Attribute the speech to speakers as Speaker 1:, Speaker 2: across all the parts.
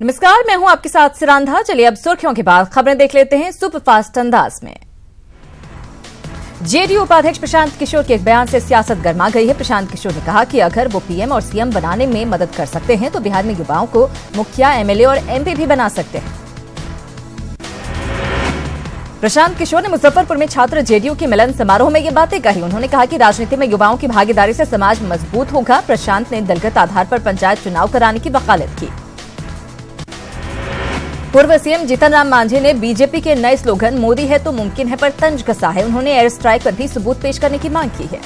Speaker 1: नमस्कार, मैं हूं आपके साथ सिरांधा। चलिए अब सुर्खियों के बाद खबरें देख लेते हैं सुपरफास्ट अंदाज में। जेडीयू उपाध्यक्ष प्रशांत किशोर के एक बयान से सियासत गर्मा गई है। प्रशांत किशोर ने कहा कि अगर वो पीएम और सीएम बनाने में मदद कर सकते हैं तो बिहार में युवाओं को मुखिया, एमएलए और एमपी भी बना सकते हैं। प्रशांत किशोर ने मुजफ्फरपुर में छात्र जेडीयू के मिलन समारोह में ये बातें कही। उन्होंने कहा कि राजनीति में युवाओं की भागीदारी से समाज मजबूत होगा। प्रशांत ने दलगत आधार पर पंचायत चुनाव कराने की वकालत की। पूर्व सीएम जीतन राम मांझी ने बीजेपी के नए स्लोगन मोदी है तो मुमकिन है पर तंज कसा है। उन्होंने एयर स्ट्राइक पर भी सबूत पेश करने की मांग की है।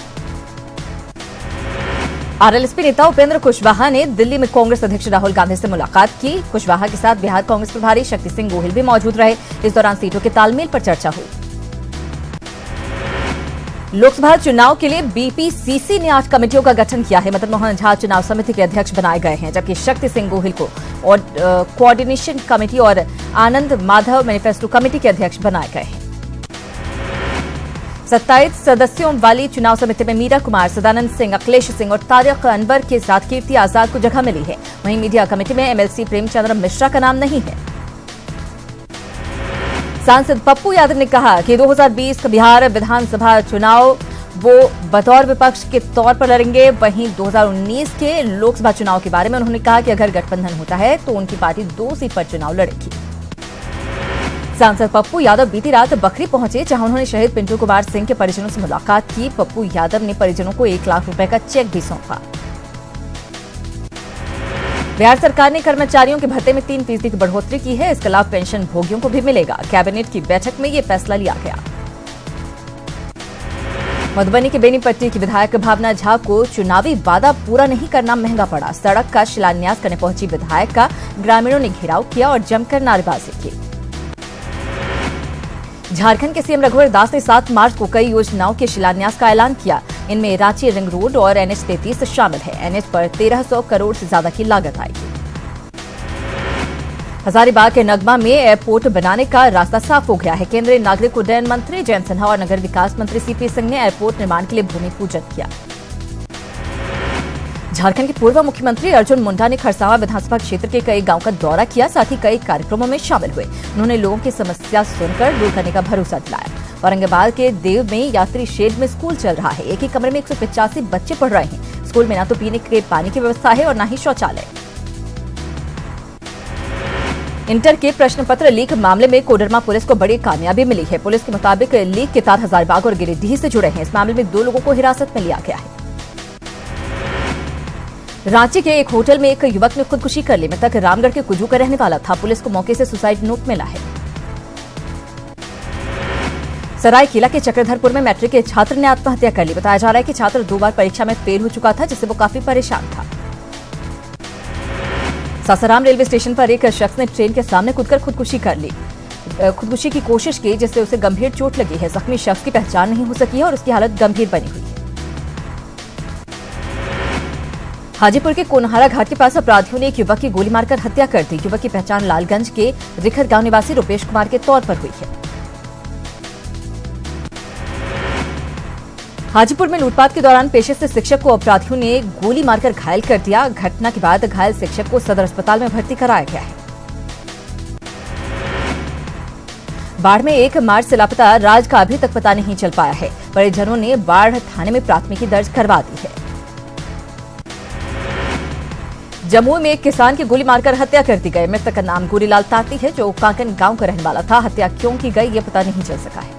Speaker 1: आरएलएसपी नेता उपेंद्र कुशवाहा ने दिल्ली में कांग्रेस अध्यक्ष राहुल गांधी से मुलाकात की। कुशवाहा के साथ बिहार कांग्रेस प्रभारी शक्ति सिंह गोहिल भी मौजूद रहे। इस दौरान सीटों के तालमेल पर चर्चा हुई। लोकसभा चुनाव के लिए बीपीसीसी ने 8 कमेटियों का गठन किया है। मदन मोहन झा चुनाव समिति के अध्यक्ष बनाए गए हैं, जबकि शक्ति सिंह गोहिल को और कोऑर्डिनेशन कमेटी और आनंद माधव मैनिफेस्टो कमेटी के अध्यक्ष बनाए गए हैं। 27 सदस्यों वाली चुनाव समिति में मीरा कुमार, सदानंद सिंह, अखिलेश सिंह और तारिक अनवर के साथ कीर्ति आजाद को जगह मिली है। वहीं मीडिया कमेटी में एमएलसी प्रेमचंद्र मिश्रा का नाम नहीं है। सांसद पप्पू यादव ने कहा कि 2020 का बिहार विधानसभा चुनाव वो बतौर विपक्ष के तौर पर लड़ेंगे। वहीं 2019 के लोकसभा चुनाव के बारे में उन्होंने कहा कि अगर गठबंधन होता है तो उनकी पार्टी 2 सीट पर चुनाव लड़ेगी। सांसद पप्पू यादव बीती रात बखरी पहुंचे, जहां उन्होंने शहीद पिंटू कुमार सिंह के परिजनों से मुलाकात की। पप्पू यादव ने परिजनों को 1 लाख रुपए का चेक भी सौंपा। बिहार सरकार ने कर्मचारियों के भत्ते में 3% की बढ़ोतरी की है। इसके अलावा पेंशन भोगियों को भी मिलेगा। कैबिनेट की बैठक में यह फैसला लिया गया। मधुबनी के बेनीपट्टी की विधायक भावना झा को चुनावी वादा पूरा नहीं करना महंगा पड़ा। सड़क का शिलान्यास करने पहुंची विधायक का ग्रामीणों ने घेराव किया और जमकर नारेबाजी की। झारखंड के सीएम रघुवर दास ने 7 मार्च को कई योजनाओं के शिलान्यास का ऐलान किया। इनमें रांची रिंग रोड और NH 33 शामिल है। NH पर 1300 करोड़ से ज्यादा की लागत आएगी। हजारीबाग के नगमा में एयरपोर्ट बनाने का रास्ता साफ हो गया है। केंद्रीय नागरिक उड्डयन मंत्री जयंत सिन्हा और नगर विकास मंत्री CP सिंह ने एयरपोर्ट निर्माण के लिए भूमि पूजन किया। झारखंड के पूर्व मुख्यमंत्री अर्जुन मुंडा ने खरसावां विधानसभा क्षेत्र के कई गांव का दौरा किया, साथ ही कई कार्यक्रमों में शामिल हुए। उन्होंने लोगों की समस्या सुनकर दूर करने का भरोसा दिलाया। औरंगाबाद के देव में यात्री शेड में स्कूल चल रहा है। एक ही कमरे में 185 बच्चे पढ़ रहे हैं। स्कूल में न तो पीने के पानी की व्यवस्था है और न ही शौचालय। इंटर के प्रश्न पत्र लीक मामले में कोडरमा पुलिस को बड़ी कामयाबी मिली है। पुलिस के मुताबिक लीक के तार हजारीबाग और गिरिडीह से जुड़े हैं। इस मामले में 2 लोगों को हिरासत में लिया गया है। रांची के एक होटल में एक युवक ने खुदकुशी कर ली। मृतक रामगढ़ के कुजू का रहने वाला था। पुलिस को मौके से सुसाइड नोट मिला है। सरायकेला के चक्रधरपुर में मैट्रिक के छात्र ने आत्महत्या कर ली। बताया जा रहा है कि छात्र 2 बार परीक्षा में फेल हो चुका था, जिससे वो काफी परेशान था। सासाराम रेलवे स्टेशन पर एक शख्स ने ट्रेन के सामने कूदकर खुदकुशी कर ली। खुदकुशी की कोशिश की, जिससे उसे गंभीर चोट लगी है। जख्मी शख्स की पहचान नहीं हो सकी है और उसकी हालत गंभीर बनी हुई है। हाजीपुर के कोनहारा घाट के पास अपराधियों ने एक युवक की गोली मारकर हत्या कर दी। युवक की पहचान लालगंज के रिखर गांव निवासी रुपेश कुमार के तौर पर हुई है। हाजीपुर में लूटपाट के दौरान पेशे से शिक्षक को अपराधियों ने गोली मारकर घायल कर दिया। घटना के बाद घायल शिक्षक को सदर अस्पताल में भर्ती कराया गया है। बाढ़ में 1 मार्च से लापता राज का अभी तक पता नहीं चल पाया है। परिजनों ने बाढ़ थाने में प्राथमिकी दर्ज करवा दी है। जम्मू में एक किसान की गोली मारकर हत्या कर दी गई। मृतक का नाम गोरीलाल ताती है, जो कांकन गांव का रहने वाला था। हत्या क्यों की गई, ये पता नहीं चल सका है।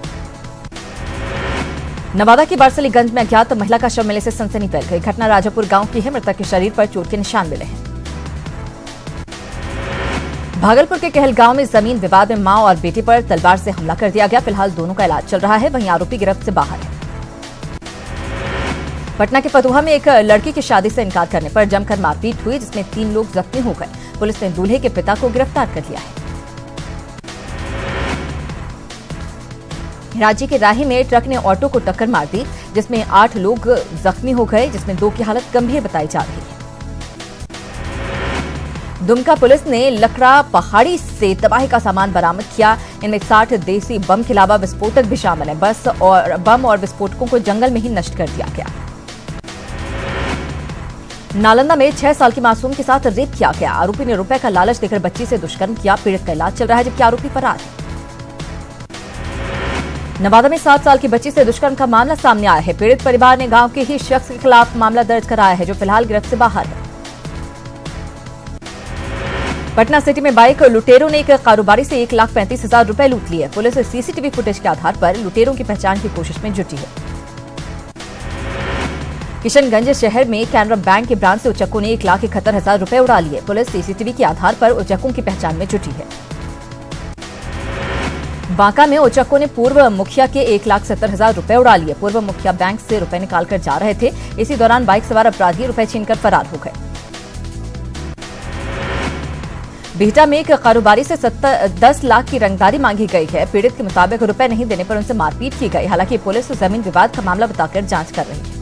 Speaker 1: नवादा के बारसलीगंज में अज्ञात महिला का शव मिलने से सनसनी फैल गई। घटना राजापुर गांव की है। मृतक के शरीर पर चोट के निशान मिले हैं। भागलपुर के कहलगांव में जमीन विवाद में मां और बेटे पर तलवार से हमला कर दिया गया। फिलहाल दोनों का इलाज चल रहा है। वहीं आरोपी गिरफ्त से बाहर है। पटना के फतुहा में एक लड़की की शादी से इनकार करने पर जमकर मारपीट हुई, जिसमें 3 लोग जख्मी हो गए। पुलिस ने दूल्हे के पिता को गिरफ्तार कर लिया है। रांची के राही में ट्रक ने ऑटो को टक्कर मार दी, जिसमें 8 लोग जख्मी हो गए, जिसमें 2 की हालत गंभीर बताई जा रही है। दुमका पुलिस ने लकड़ा पहाड़ी से तबाही का सामान बरामद किया। इनमें 60 देसी बम के अलावा विस्फोटक भी शामिल है। बम और विस्फोटकों को जंगल में ही नष्ट कर दिया गया। नालंदा में 6 साल की मासूम के साथ रेप किया गया। आरोपी ने रुपए का लालच देकर बच्ची से दुष्कर्म किया। पीड़ित का इलाज चल रहा है, जबकि आरोपी फरार है। नवादा में 7 साल की बच्ची से दुष्कर्म का मामला सामने आया है। पीड़ित परिवार ने गांव के ही शख्स के खिलाफ मामला दर्ज कराया है, जो फिलहाल गिरफ्त से बाहर है। पटना सिटी में बाइक लुटेरों ने एक कारोबारी से 1,35,000 रुपए लूट लिए। पुलिस सीसीटीवी फुटेज के आधार पर लुटेरों की पहचान की कोशिश में जुटी है। किशनगंज शहर में कैनरा बैंक के ब्रांच से उचक्कों ने 1,71,000 रुपए उड़ा लिए। पुलिस सीसीटीवी के आधार पर उचक्कों की पहचान में जुटी है। बांका में उचक्कों ने पूर्व मुखिया के 1,70,000 रुपए उड़ा लिए। पूर्व मुखिया बैंक से रुपए निकालकर जा रहे थे। इसी दौरान बाइक सवार अपराधी रुपए छीनकर फरार हो गए। बिहटा में एक कारोबारी से 10 लाख की रंगदारी मांगी गई है। पीड़ित के मुताबिक रुपए नहीं देने पर उनसे मारपीट की गई। हालांकि पुलिस जमीन विवाद का मामला बताकर जांच कर रही है।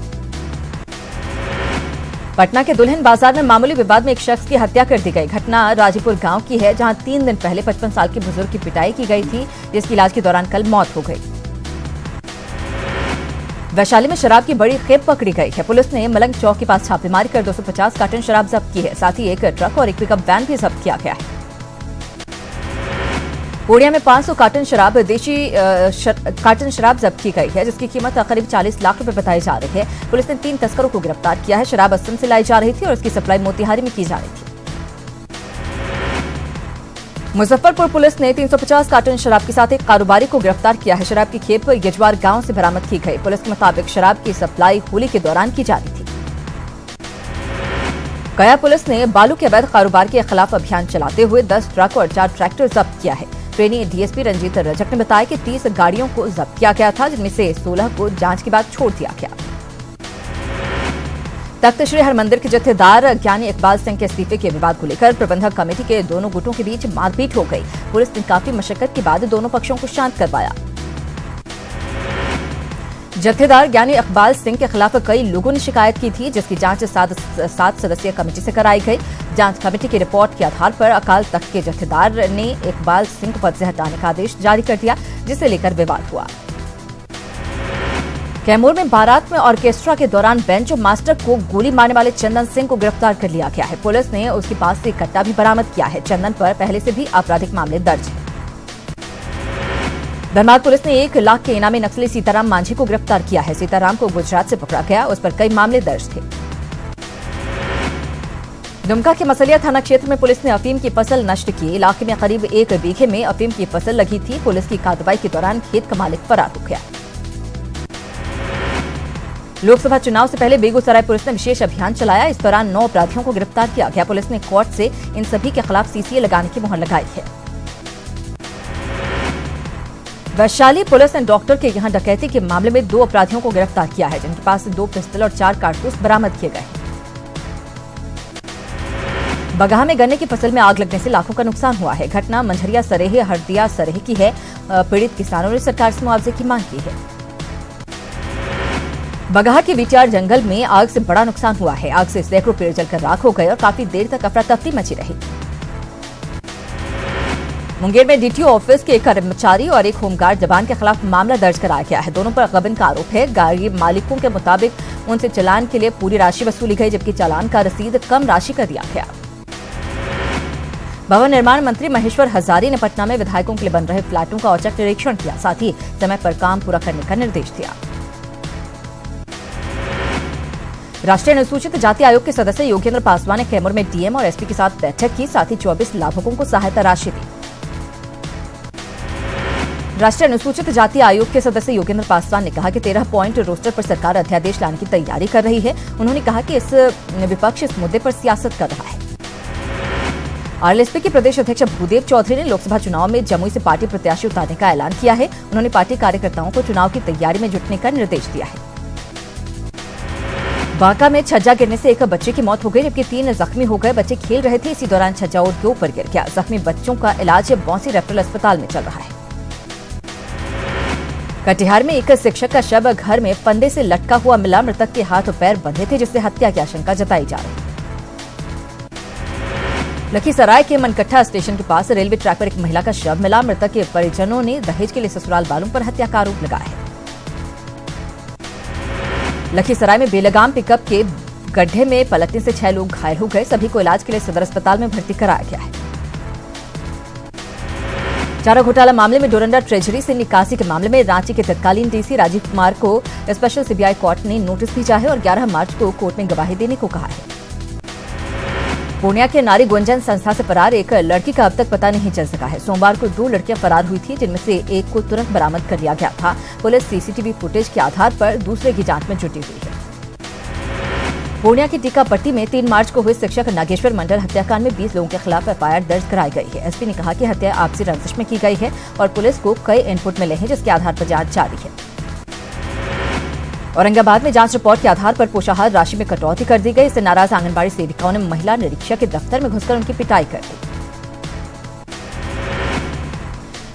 Speaker 1: पटना के दुल्हन बाजार में मामूली विवाद में एक शख्स की हत्या कर दी गई। घटना राजीपुर गांव की है, जहां 3 दिन पहले 55 साल के बुजुर्ग की पिटाई की गई थी, जिसकी इलाज के दौरान कल मौत हो गई। वैशाली में शराब की बड़ी खेप पकड़ी गई है। पुलिस ने मलंग चौक के पास छापेमारी कर 250 कार्टन शराब जब्त की है। साथ ही एक ट्रक और एक पिकअप वैन भी जब्त किया गया है। पूर्णिया में 500 कार्टन शराब देशी कार्टन शराब जब्त की गई है, जिसकी कीमत करीब 40 लाख रुपए बताई जा रही है। पुलिस ने 3 तस्करों को गिरफ्तार किया है। शराब असम से लाई जा रही थी और उसकी सप्लाई मोतिहारी में की जा रही थी। मुजफ्फरपुर पुलिस ने 350 कार्टन शराब के साथ एक कारोबारी को गिरफ्तार किया है। शराब की खेप यजवार गांव से बरामद की गई। पुलिस के मुताबिक शराब की सप्लाई होली के दौरान की जा रही थी। गया पुलिस ने बालू के अवैध कारोबार के खिलाफ अभियान चलाते हुए 10 ट्रक और 4 ट्रैक्टर जब्त किया है। ट्रेनी डीएसपी रंजीत रजक ने बताया कि 30 गाड़ियों को जब्त किया गया था, जिनमें से 16 को जांच के बाद छोड़ दिया गया। तख्त श्री हरमंदिर के जत्थेदार ज्ञानी इकबाल सिंह के इस्तीफे के विवाद को लेकर प्रबंधक कमेटी के दोनों गुटों के बीच मारपीट हो गई। पुलिस ने काफी मशक्कत के बाद दोनों पक्षों को शांत करवाया। जत्थेदार ज्ञानी इकबाल सिंह के खिलाफ कई लोगों ने शिकायत की थी, जिसकी जांच 7 सदस्यीय कमेटी से कराई गई। जांच कमेटी की रिपोर्ट के आधार पर अकाल तख्त के जत्थेदार ने इकबाल सिंह को पद से हटाने का आदेश जारी कर दिया, जिसे लेकर विवाद हुआ। कैमूर में बारात में ऑर्केस्ट्रा के दौरान बेंचो मास्टर को गोली मारने वाले चंदन सिंह को गिरफ्तार कर लिया गया है। पुलिस ने उसके पास से कट्टा भी बरामद किया है। चंदन पर पहले से भी आपराधिक मामले दर्ज हैं। धनबाद पुलिस ने 1 लाख के इनामी नक्सली सीताराम मांझी को गिरफ्तार किया है। सीताराम को गुजरात से पकड़ा गया, उस पर कई मामले दर्ज थे। दुमका के मसलिया थाना क्षेत्र में पुलिस ने अफीम की फसल नष्ट की। इलाके में करीब 1 बीघे में अफीम की फसल लगी थी। पुलिस की कार्रवाई के दौरान खेत का मालिक फरार हो गया। लोकसभा चुनाव से पहले बेगूसराय पुलिस ने विशेष अभियान चलाया। इस दौरान 9 अपराधियों को गिरफ्तार किया गया। पुलिस ने कोर्ट से इन सभी के खिलाफ सीसीए लगाने की मुहर लगाई है। वैशाली पुलिस ने डॉक्टर के यहां डकैती के मामले में 2 अपराधियों को गिरफ्तार किया है, जिनके पास से 2 पिस्टल और 4 कारतूस बरामद किए गए। बगहा में गन्ने की फसल में आग लगने से लाखों का नुकसान हुआ है। घटना मंझरिया सरेह हरदिया सरेह की है। पीड़ित किसानों ने सरकार से मुआवजे की मांग की है। बगहा के विचार जंगल में आग से बड़ा नुकसान हुआ है। आग से सैकड़ों पेड़ जलकर राख हो गए और काफी देर तक अफरा तफरी मची रही। मुंगेर में डीटीओ ऑफिस के एक कर्मचारी और एक होमगार्ड जवान के खिलाफ मामला दर्ज कराया गया है। दोनों पर गबन का आरोप है। गाड़ी मालिकों के मुताबिक उनसे चालान के लिए पूरी राशि वसूली गई, जबकि चालान का रसीद कम राशि का दिया गया। भवन निर्माण मंत्री महेश्वर हजारी ने पटना में विधायकों के लिए बन रहे फ्लैटों का औचक निरीक्षण किया, साथ ही समय पर काम पूरा करने का निर्देश दिया। राष्ट्रीय अनुसूचित जाति आयोग के सदस्य योगेंद्र पासवान ने कैमूर में डीएम और एसपी के साथ बैठक की, साथ ही 24 लाभुकों को सहायता राशि दी। राष्ट्रीय अनुसूचित जाति आयोग के सदस्य योगेंद्र पासवान ने कहा कि 13 पॉइंट रोस्टर पर सरकार अध्यादेश लाने की तैयारी कर रही है। उन्होंने कहा कि विपक्ष इस मुद्दे पर सियासत कर रहा है। आरएलएसपी के प्रदेश अध्यक्ष भूदेव चौधरी ने लोकसभा चुनाव में जमुई से पार्टी प्रत्याशी उतारने का ऐलान किया है। उन्होंने पार्टी कार्यकर्ताओं को चुनाव की तैयारी में जुटने का निर्देश दिया है। बांका में छज्जा गिरने से एक बच्चे की मौत हो गई, जबकि 3 जख्मी हो गए। बच्चे खेल रहे थे, इसी दौरान छज्जा उनके ऊपर गिर गया। जख्मी बच्चों का इलाज बौंसी रेफरल अस्पताल में चल रहा है। कटिहार में एक शिक्षक का शव घर में फंदे से लटका हुआ मिला। मृतक के हाथ और पैर बंधे थे, जिससे हत्या की आशंका जताई जा रही है। लखीसराय के मनकट्ठा स्टेशन के पास रेलवे ट्रैक पर एक महिला का शव मिला। मृतक के परिजनों ने दहेज के लिए ससुराल वालों पर हत्या का आरोप लगाया है। लखीसराय में बेलगाम पिकअप के गड्ढे में पलटने से 6 लोग घायल हो गए। सभी को इलाज के लिए सदर अस्पताल में भर्ती कराया गया है। चारा घोटाला मामले में डोरंडा ट्रेजरी से निकासी के मामले में रांची के तत्कालीन डीसी राजीव कुमार को स्पेशल सीबीआई कोर्ट ने नोटिस भेजा है और 11 मार्च को कोर्ट में गवाही देने को कहा है। पूर्णिया के नारी गुंजन संस्था से फरार एक लड़की का अब तक पता नहीं चल सका है। सोमवार को 2 लड़कियां फरार हुई थी, जिनमें से एक को तुरंत बरामद कर लिया गया था। पुलिस सीसीटीवी फुटेज के आधार पर दूसरे की जांच में जुटी हुई है। पूर्णिया की टीकापट्टी में 3 मार्च को हुए शिक्षक नागेश्वर मंडल हत्याकांड में 20 लोगों के खिलाफ एफआईआर दर्ज कराई गई है। एसपी ने कहा कि हत्या आपसी रंजिश में की गई है और पुलिस को कई इनपुट मिले हैं, जिसके आधार पर जांच जारी है। औरंगाबाद में जांच रिपोर्ट के आधार पर पोषाहार राशि में कटौती कर दी गई। इससे नाराज आंगनबाड़ी सेविकाओं ने महिला निरीक्षक के दफ्तर में घुसकर उनकी पिटाई कर दी।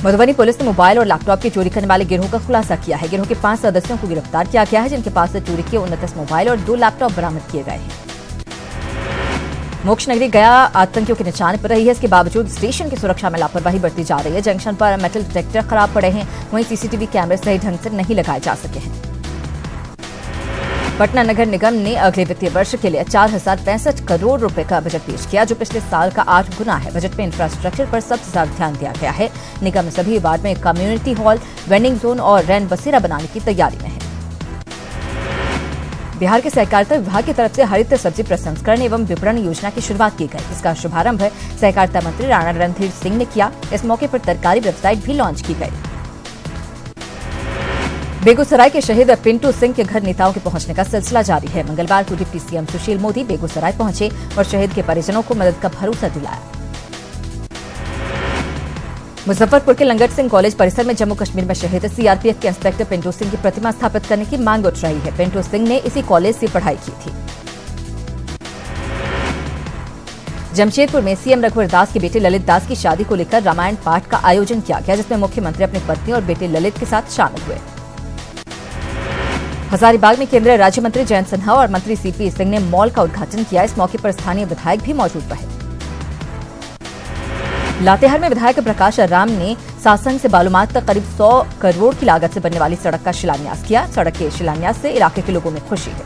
Speaker 1: मधुबनी पुलिस ने मोबाइल और लैपटॉप की चोरी करने वाले गिरोह का खुलासा किया है। गिरोह के 5 सदस्यों को गिरफ्तार किया गया है, जिनके पास से चोरी के 29 मोबाइल और 2 लैपटॉप बरामद किए गए हैं। मोक्ष नगरी गया आतंकियों के निशाने पर रही है। इसके बावजूद स्टेशन की सुरक्षा में लापरवाही बरती जा रही है। जंक्शन पर मेटल डिटेक्टर खराब पड़े हैं, वहीं सीसीटीवी कैमरे सही ढंग से नहीं लगाए जा सके हैं। पटना नगर निगम ने अगले वित्तीय वर्ष के लिए 4065 करोड़ रुपए का बजट पेश किया, जो पिछले साल का 8 गुना है। बजट में इंफ्रास्ट्रक्चर पर सबसे ज्यादा ध्यान दिया गया है। निगम सभी वार्ड में कम्युनिटी हॉल, वेंडिंग जोन और रैन बसेरा बनाने की तैयारी में है। बिहार के सहकारिता विभाग की तरफ से हरित सब्जी प्रसंस्करण एवं विपणन योजना की शुरुआत की गई। इसका शुभारंभ सहकारिता मंत्री राणा रणधीर सिंह ने किया। इस मौके पर तरकारी वेबसाइट भी लॉन्च की गई। बेगूसराय के शहीद पिंटू सिंह के घर नेताओं के पहुंचने का सिलसिला जारी है। मंगलवार को डिप्टी सीएम सुशील मोदी बेगूसराय पहुंचे और शहीद के परिजनों को मदद का भरोसा दिलाया। मुजफ्फरपुर के लंगट सिंह कॉलेज परिसर में जम्मू कश्मीर में शहीद सीआरपीएफ के इंस्पेक्टर पिंटू सिंह की प्रतिमा स्थापित करने की मांग उठ रही है। पिंटू सिंह ने इसी कॉलेज से पढ़ाई की थी। जमशेदपुर में सीएम रघुवर दास के बेटे ललित दास की शादी को लेकर रामायण पाठ का आयोजन किया गया, जिसमें मुख्यमंत्री अपनी पत्नी और बेटे ललित के साथ शामिल हुए। हजारीबाग में केंद्रीय राज्य मंत्री जयंत सिन्हा और मंत्री सीपी सिंह ने मॉल का उद्घाटन किया। इस मौके पर स्थानीय विधायक भी मौजूद रहे। लातेहार में विधायक प्रकाश राम ने सासंग से बालूमाथ तक करीब 100 करोड़ की लागत से बनने वाली सड़क का शिलान्यास किया। सड़क के शिलान्यास से इलाके के लोगों में खुशी है।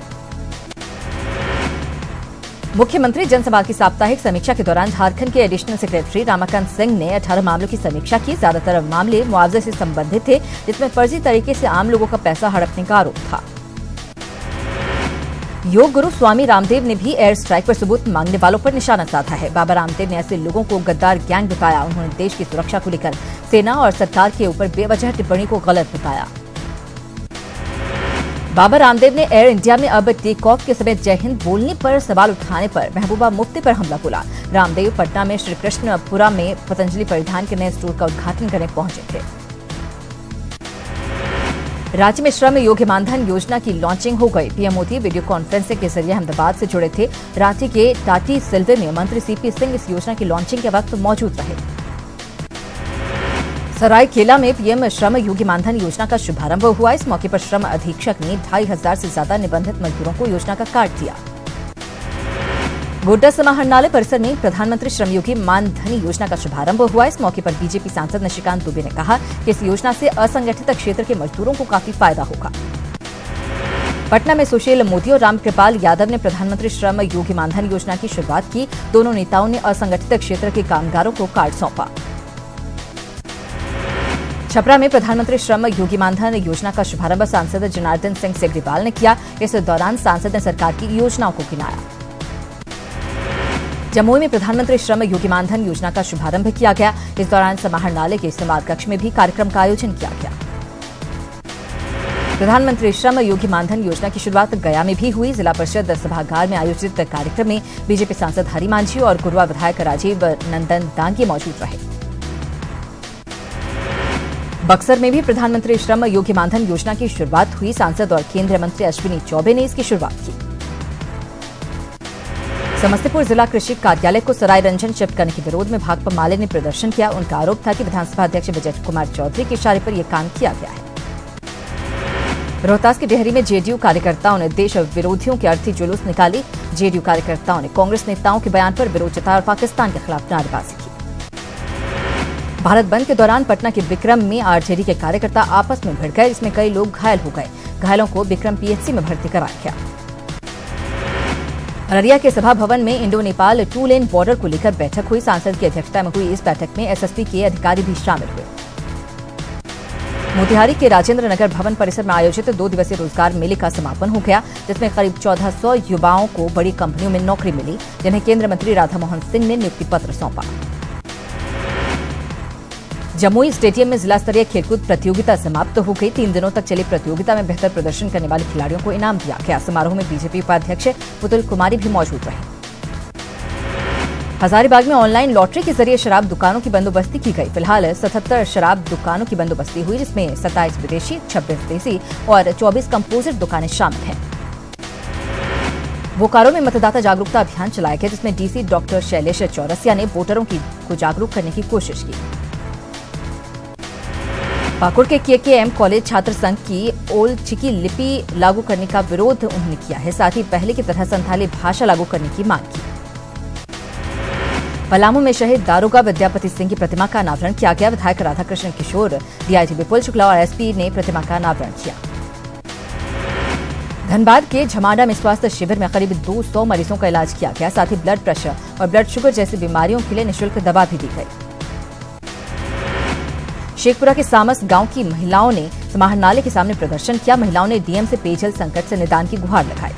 Speaker 1: मुख्यमंत्री जनसभा की साप्ताहिक समीक्षा के दौरान झारखंड के एडिशनल सेक्रेटरी रामाकांत सिंह ने 18 मामलों की समीक्षा की। ज्यादातर मामले मुआवजे से संबंधित थे, जिसमें फर्जी तरीके से आम लोगों का पैसा हड़पने का आरोप था। योग गुरु स्वामी रामदेव ने भी एयर स्ट्राइक पर सबूत मांगने वालों पर निशाना साधा है। बाबा रामदेव ने ऐसे लोगों को गद्दार गैंग बताया। उन्होंने देश की सुरक्षा को लेकर सेना और सरकार के ऊपर बेवजह टिप्पणी को गलत बताया। बाबा रामदेव ने एयर इंडिया में अब टेक ऑफ के समय जय हिंद बोलने पर सवाल उठाने पर महबूबा मुफ्ती पर हमला बोला। रामदेव पटना में श्रीकृष्णपुरा में पतंजलि परिधान के नए स्टोर का उद्घाटन करने पहुंचे थे। राज्य में श्रम योग्य मानधन योजना की लॉन्चिंग हो गई। पीएम मोदी वीडियो कॉन्फ्रेंसिंग के जरिए अहमदाबाद से जुड़े थे। रांची के टाटी सिलवे में मंत्री सीपी सिंह इस योजना की लॉन्चिंग के वक्त मौजूद रहे। सरायकेला में पीएम श्रम योगी मानधन योजना का शुभारंभ हुआ। इस मौके पर श्रम अधीक्षक ने 2500 से ज्यादा निबंधित मजदूरों को योजना का कार्ड दिया। गोड्डा समाहरणालय परिसर में प्रधानमंत्री श्रमयोगी मानधन योजना का शुभारंभ हुआ। इस मौके पर बीजेपी सांसद निशिकांत दुबे ने कहा कि इस योजना से असंगठित क्षेत्र के मजदूरों को काफी फायदा होगा। पटना में सुशील मोदी और रामकृपाल यादव ने प्रधानमंत्री श्रम योगी मानधन योजना की शुरुआत की। दोनों नेताओं ने असंगठित क्षेत्र के कामगारों को कार्ड सौंपा। छपरा में प्रधानमंत्री श्रम योगी मानधन योजना का शुभारंभ सांसद जनार्दन सिंह सेग्रीवाल ने किया। इस दौरान सांसद ने सरकार की योजनाओं को गिनाया। जमुई में प्रधानमंत्री श्रम योगी मानधन योजना का शुभारंभ किया गया। इस दौरान समाहरणालय के संवाद कक्ष में भी कार्यक्रम का आयोजन किया गया। प्रधानमंत्री श्रम योगी मानधन योजना की शुरुआत गया में भी हुई। जिला परिषद सभागार में आयोजित कार्यक्रम में बीजेपी सांसद हरि मांझी और गुरुआ विधायक राजीव नंदन दांगी मौजूद रहे। बक्सर में भी प्रधानमंत्री श्रम योगी मानधन योजना की शुरुआत हुई। सांसद और केंद्रीय मंत्री अश्विनी चौबे ने इसकी शुरुआत की। समस्तीपुर जिला कृषि कार्यालय को सराय रंजन शिफ्ट करने के विरोध में भाकपा माले ने प्रदर्शन किया। उनका आरोप था कि विधानसभा अध्यक्ष विजय कुमार चौधरी के इशारे पर यह काम किया गया है। रोहतास के डेहरी में जेडीयू कार्यकर्ताओं ने देश विरोधियों की अर्थी जुलूस निकाली। जेडीयू कार्यकर्ताओं ने कांग्रेस नेताओं के बयान पर विरोध जताया और पाकिस्तान के खिलाफ नारेबाजी की। भारत बंद के दौरान पटना के विक्रम में आरजेडी के कार्यकर्ता आपस में भिड़ गए, जिसमें कई लोग घायल हो गए। घायलों को विक्रम पीएचसी में भर्ती कराया गया। अररिया के सभा भवन में इंडो नेपाल 2 लेन बॉर्डर को लेकर बैठक हुई। सांसद की अध्यक्षता में हुई इस बैठक में एसएसपी के अधिकारी भी शामिल हुए। मोतिहारी के राजेंद्र नगर भवन परिसर में आयोजित 2 दिवसीय रोजगार मेले का समापन हो गया, जिसमें करीब 1400 युवाओं को बड़ी कंपनियों में नौकरी मिली, जिन्हें केंद्रीय मंत्री राधामोहन सिंह ने नियुक्ति पत्र सौंपा। जमुई स्टेडियम में जिला स्तरीय खेलकूद प्रतियोगिता समाप्त हो गई। 3 दिनों तक चली प्रतियोगिता में बेहतर प्रदर्शन करने वाले खिलाड़ियों को इनाम दिया गया। समारोह में बीजेपी उपाध्यक्ष पुतुल कुमारी भी मौजूद रहे। हजारीबाग में ऑनलाइन लॉटरी के जरिए शराब दुकानों की बंदोबस्ती की गई। फिलहाल 77 शराब दुकानों की बंदोबस्ती हुई, जिसमें 27 विदेशी, 26 देसी और 24 कंपोजिट दुकानें शामिल हैं। बोकारो में मतदाता जागरूकता अभियान चलाया गया, जिसमें डीसी डॉक्टर शैलेश चौरसिया ने वोटरों को जागरूक करने की कोशिश की। पाकुड़ के केकेएम कॉलेज छात्र संघ की ओल चिकी लिपि लागू करने का विरोध उन्होंने किया है। साथ ही पहले की तरह संथाली भाषा लागू करने की मांग की। पलामू में शहीद दारोगा विद्यापति सिंह की प्रतिमा का अनावरण किया गया। विधायक राधाकृष्ण किशोर, डीआईजी विपुल शुक्ला और एसपी ने प्रतिमा का अनावरण किया। धनबाद के झमाडा में स्वास्थ्य शिविर में करीब 200 मरीजों का इलाज किया गया। साथ ही ब्लड प्रेशर और ब्लड शुगर जैसी बीमारियों के लिए निःशुल्क दवा भी दी गई। शेखपुरा के सामस गांव की महिलाओं ने समाहरणालय के सामने प्रदर्शन किया। महिलाओं ने डीएम से पेयजल संकट से निदान की गुहार लगाई।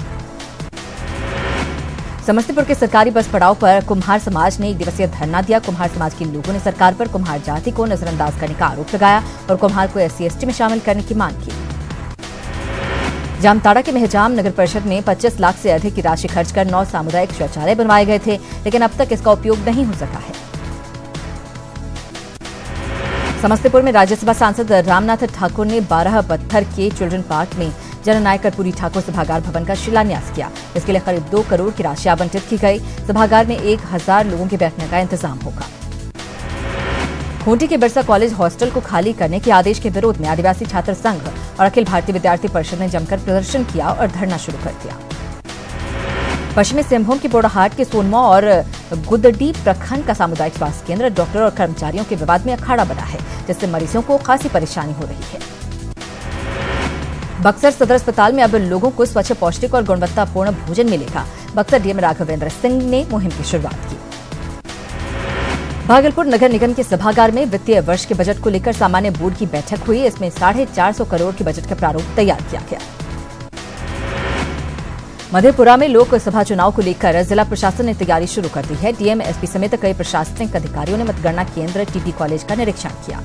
Speaker 1: समस्तीपुर के सरकारी बस पड़ाव पर कुम्हार समाज ने 1 दिवसीय धरना दिया। कुम्हार समाज के लोगों ने सरकार पर कुम्हार जाति को नजरअंदाज करने का आरोप लगाया और कुम्हार को SC/ST में शामिल करने की मांग की। जामताड़ा के मेहजाम नगर परिषद में 25 लाख से अधिक की राशि खर्च कर 9 सामुदायिक शौचालय बनवाए गए थे, लेकिन अब तक इसका उपयोग नहीं हो सका है। समस्तीपुर में राज्यसभा सांसद रामनाथ ठाकुर ने 12 पत्थर के चिल्ड्रन पार्क में जननायक कर्पूरी ठाकुर सभागार भवन का शिलान्यास किया। इसके लिए करीब 2 करोड़ की राशि आवंटित की गई। सभागार में 1000 लोगों के बैठने का इंतजाम होगा। खूंटी के बिरसा कॉलेज हॉस्टल को खाली करने के आदेश के विरोध में आदिवासी छात्र संघ और अखिल भारतीय विद्यार्थी परिषद ने जमकर प्रदर्शन किया और धरना शुरू कर दिया। पश्चिमी सिंहभूम के बोड़ाहाट के सोनमा और गुदडी प्रखंड का सामुदायिक स्वास्थ्य केंद्र डॉक्टर और कर्मचारियों के विवाद में अखाड़ा बना है, जिससे मरीजों को खासी परेशानी हो रही है। बक्सर सदर अस्पताल में अब लोगों को स्वच्छ, पौष्टिक और गुणवत्तापूर्ण भोजन मिलेगा। बक्सर डीएम राघवेंद्र सिंह ने मुहिम की शुरुआत की। भागलपुर नगर निगम के सभागार में वित्तीय वर्ष के बजट को लेकर सामान्य बोर्ड की बैठक हुई। इसमें 450 करोड़ के बजट का प्रारूप तैयार किया गया। मधेपुरा में लोकसभा चुनाव को लेकर जिला प्रशासन ने तैयारी शुरू कर दी है। डीएम, एसपी समेत कई प्रशासनिक अधिकारियों ने मतगणना केंद्र टीपी कॉलेज का निरीक्षण किया।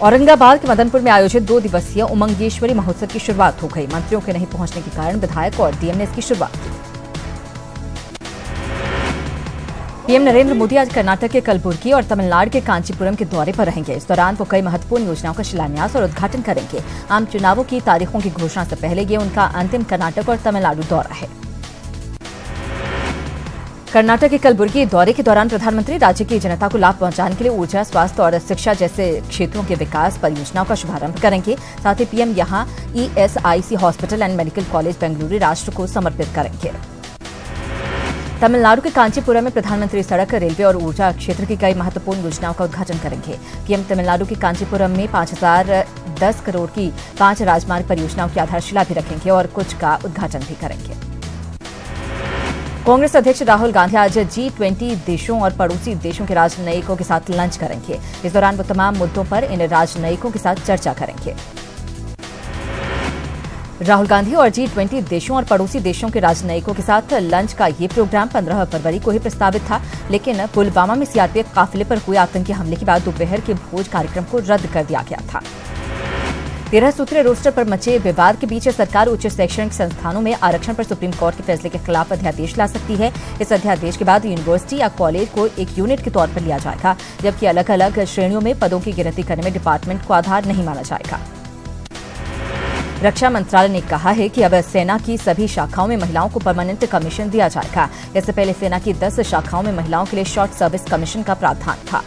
Speaker 1: औरंगाबाद के मदनपुर में आयोजित 2 दिवसीय उमंगेश्वरी महोत्सव की शुरुआत हो गई। मंत्रियों के नहीं पहुंचने के कारण विधायक और डीएम ने इसकी शुरुआत की। पीएम नरेंद्र मोदी आज कर्नाटक के कलबुर्गी और तमिलनाडु के कांचीपुरम के दौरे पर रहेंगे। इस दौरान वो कई महत्वपूर्ण योजनाओं का शिलान्यास और उद्घाटन करेंगे। आम चुनावों की तारीखों की घोषणा से पहले ये उनका अंतिम कर्नाटक और तमिलनाडु दौरा है। कर्नाटक के कलबुर्गी दौरे के दौरान प्रधानमंत्री राज्य की जनता को लाभ पहुंचाने के लिए ऊर्जा, स्वास्थ्य और शिक्षा जैसे क्षेत्रों के विकास परियोजनाओं का शुभारंभ करेंगे। साथ ही पीएम यहां ESIC hospital and medical college Bengaluru राष्ट्र को समर्पित करेंगे। तमिलनाडु के कांचीपुरम में प्रधानमंत्री सड़क, रेलवे और ऊर्जा क्षेत्र की कई महत्वपूर्ण योजनाओं का उद्घाटन करेंगे। पीएम तमिलनाडु के कांचीपुरम में 5010 करोड़ की 5 राजमार्ग परियोजनाओं की आधारशिला भी रखेंगे और कुछ का उद्घाटन भी करेंगे। कांग्रेस अध्यक्ष राहुल गांधी आज G20 देशों और पड़ोसी देशों के राजनयिकों के साथ लंच करेंगे। इस दौरान वो तमाम मुद्दों पर इन राजनयिकों के साथ चर्चा करेंगे। राहुल गांधी और G20 देशों और पड़ोसी देशों के राजनयिकों के साथ लंच का ये प्रोग्राम 15 फरवरी को ही प्रस्तावित था, लेकिन पुलवामा में सीआरपीएफ काफिले पर हुए आतंकी हमले के बाद दोपहर के भोज कार्यक्रम को रद्द कर दिया गया था। 13 सूत्रीय रोस्टर पर मचे विवाद के बीच सरकार उच्च शैक्षणिक संस्थानों में आरक्षण पर सुप्रीम कोर्ट के फैसले के खिलाफ अध्यादेश ला सकती है। इस अध्यादेश के बाद यूनिवर्सिटी या कॉलेज को एक यूनिट के तौर पर लिया जाएगा, जबकि अलग अलग श्रेणियों में पदों की गिनती करने में डिपार्टमेंट को आधार नहीं माना जाएगा। रक्षा मंत्रालय ने कहा है कि अब सेना की सभी शाखाओं में महिलाओं को परमानेंट कमीशन दिया जाएगा। इससे पहले सेना की 10 शाखाओं में महिलाओं के लिए शॉर्ट सर्विस कमीशन का प्रावधान था।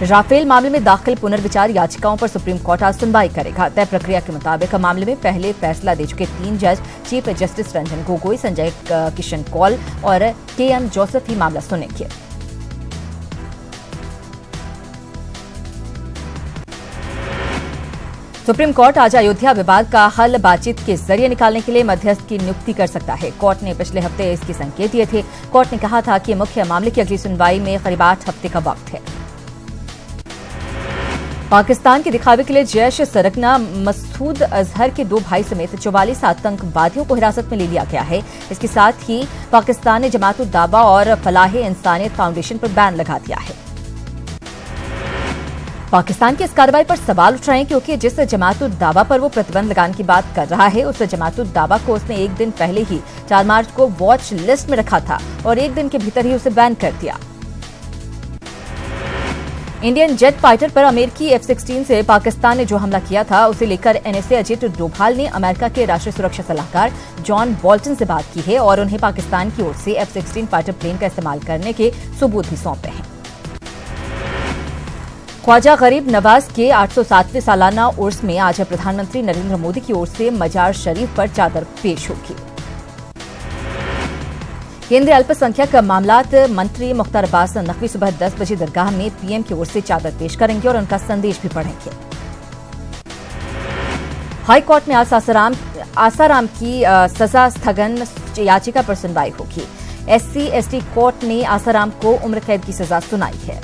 Speaker 1: राफेल मामले में दाखिल पुनर्विचार याचिकाओं पर सुप्रीम कोर्ट आज सुनवाई करेगा। तय प्रक्रिया के मुताबिक मामले में पहले फैसला दे चुके 3 जज चीफ जस्टिस रंजन गोगोई, संजय किशन कौल और KM जोसेफ ही मामला सुनेंगे। सुप्रीम कोर्ट आज अयोध्या विवाद का हल बातचीत के जरिए निकालने के लिए मध्यस्थ की नियुक्ति कर सकता है। कोर्ट ने पिछले हफ्ते इसके संकेत दिए थे। कोर्ट ने कहा था कि मुख्य मामले की अगली सुनवाई में करीब 8 हफ्ते का वक्त है। पाकिस्तान के दिखावे के लिए जैश सरगना मसूद अजहर के 2 भाई समेत 44 आतंकवादियों को हिरासत में ले लिया गया है। इसके साथ ही पाकिस्तान ने जमात-उद दावा और फलाहे इंसानियत फाउंडेशन पर बैन लगा दिया है। पाकिस्तान की इस कार्रवाई पर सवाल उठ रहे हैं क्योंकि जिस जमात-उद दावा पर वो प्रतिबंध लगाने की बात कर रहा है, उस जमात-उद दावा को उसने एक दिन पहले ही 4 मार्च को वॉच लिस्ट में रखा था और एक दिन के भीतर ही उसे बैन कर दिया। इंडियन जेट फाइटर पर अमेरिकी F-16 से पाकिस्तान ने जो हमला किया था, उसे लेकर NSA अजित डोभाल ने अमेरिका के राष्ट्रीय सुरक्षा सलाहकार जॉन बोल्टन से बात की है और उन्हें पाकिस्तान की ओर से F-16 फाइटर प्लेन का इस्तेमाल करने के सबूत भी सौंपे हैं। ख्वाजा गरीब नवाज के 807वें सालाना उर्स में आज प्रधानमंत्री नरेंद्र मोदी की ओर से मजार शरीफ पर चादर पेश होगी। केंद्रीय अल्पसंख्यक मामलात मंत्री मुख्तार अब्बास नकवी सुबह 10 बजे दरगाह में पीएम की ओर से चादर पेश करेंगे और उनका संदेश भी पढ़ेंगे। हाई कोर्ट में आज आसाराम की सजा स्थगन याचिका पर सुनवाई होगी। SC/ST कोर्ट ने आसाराम को उम्र कैद की सजा सुनाई है।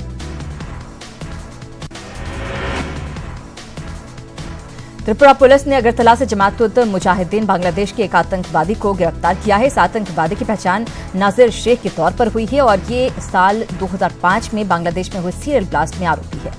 Speaker 1: त्रिपुरा पुलिस ने अगरतला से जमात-उद-मुजाहिदीन बांग्लादेश के एक आतंकवादी को गिरफ्तार किया है। इस आतंकवादी की पहचान नाजिर शेख के तौर पर हुई है और ये साल 2005 में बांग्लादेश में हुए सीरियल ब्लास्ट में आरोपी है।